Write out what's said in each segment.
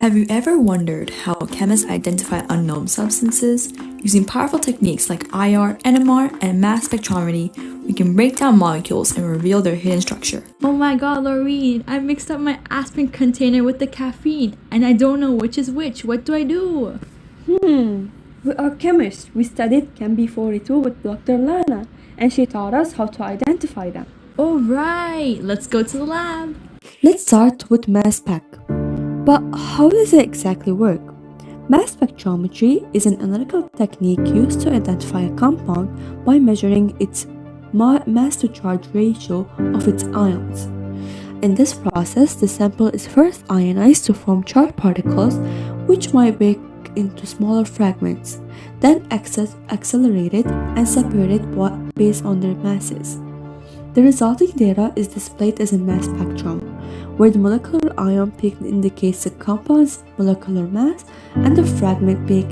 Have you ever wondered how chemists identify unknown substances? Using powerful techniques like IR, NMR, and mass spectrometry, we can break down molecules and reveal their hidden structure. Oh my god, Laureen, I mixed up my aspirin container with the caffeine, and I don't know which is which. What do I do? We are chemists. We studied Chem B42 with Dr. Lana, and she taught us how to identify them. All right, let's go to the lab. Let's start with mass spec. But how does it exactly work? Mass spectrometry is an analytical technique used to identify a compound by measuring its mass to charge ratio of its ions. In this process, the sample is first ionized to form charged particles, which might break into smaller fragments, then accelerated and separated based on their masses. The resulting data is displayed as a mass spectrum, where the molecular ion peak indicates the compound's molecular mass and the fragment peak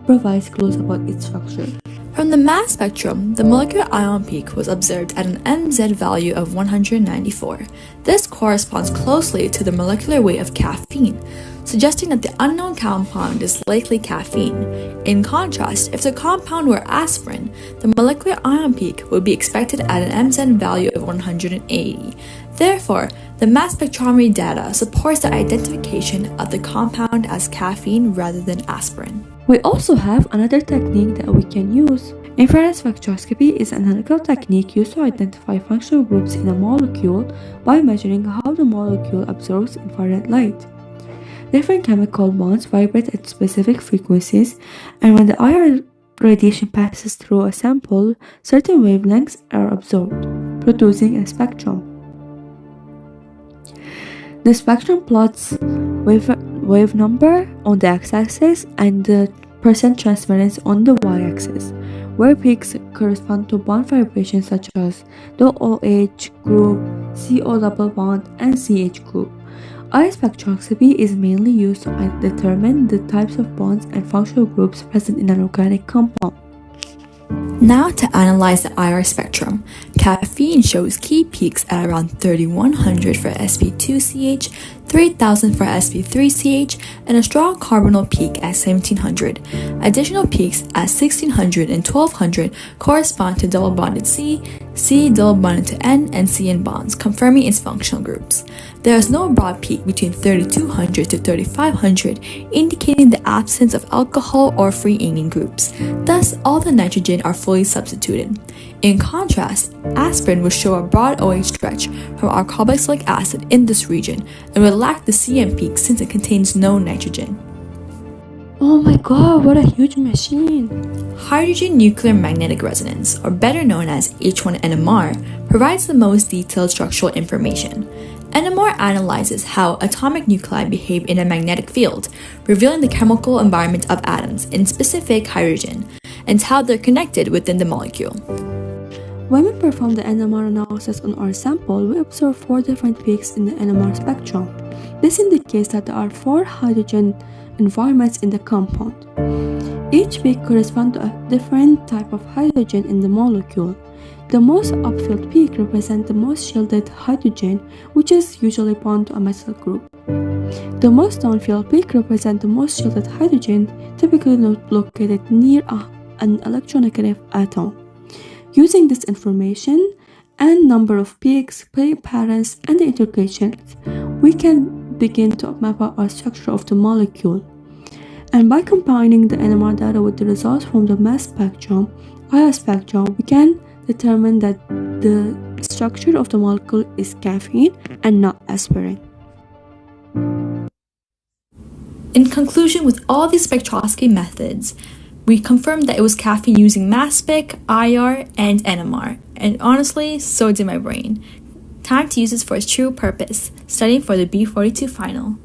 provides clues about its structure. From the mass spectrum, the molecular ion peak was observed at an MZ value of 194. This corresponds closely to the molecular weight of caffeine, suggesting that the unknown compound is likely caffeine. In contrast, if the compound were aspirin, the molecular ion peak would be expected at an MZ value of 180. Therefore, the mass spectrometry data supports the identification of the compound as caffeine rather than aspirin. We also have another technique that we can use. Infrared spectroscopy is an analytical technique used to identify functional groups in a molecule by measuring how the molecule absorbs infrared light. Different chemical bonds vibrate at specific frequencies, and when the IR radiation passes through a sample, certain wavelengths are absorbed, producing a spectrum. The spectrum plots wave number on the x-axis and the percent transference on the y-axis, where peaks correspond to bond vibrations such as the OH group, CO double bond, and CH group. IR spectroscopy is mainly used to determine the types of bonds and functional groups present in an organic compound. Now to analyze the IR spectrum. Caffeine shows key peaks at around 3100 for sp2CH, 3000 for sp3CH, and a strong carbonyl peak at 1700. Additional peaks at 1600 and 1200 correspond to double bonded C, C double bonded to N, and CN bonds, confirming its functional groups. There is no broad peak between 3200 to 3500, indicating the absence of alcohol or free amine groups. Thus, all the nitrogen are fully substituted. In contrast, aspirin will show a broad OH stretch from our carboxylic acid in this region and will lack the CN peak since it contains no nitrogen. Oh my god, what a huge machine! Hydrogen nuclear magnetic resonance, or better known as H1 NMR, provides the most detailed structural information. NMR analyzes how atomic nuclei behave in a magnetic field, revealing the chemical environment of atoms, in specific hydrogen, and how they're connected within the molecule. When we perform the NMR analysis on our sample, we observe 4 different peaks in the NMR spectrum. This indicates that there are 4 hydrogen environments in the compound. Each peak corresponds to a different type of hydrogen in the molecule. The most upfilled peak represents the most shielded hydrogen, which is usually bound to a methyl group. The most downfilled peak represents the most shielded hydrogen, typically located near an electronegative atom. Using this information and number of peaks, peak patterns, and the integrations, we can begin to map out our structure of the molecule. And by combining the NMR data with the results from the mass spectrum, IR spectrum, we can determine that the structure of the molecule is caffeine and not aspirin. In conclusion, with all these spectroscopy methods, we confirmed that it was caffeine using mass spec, IR, and NMR. And honestly, so did my brain. Time to use this for its true purpose, studying for the B42 final.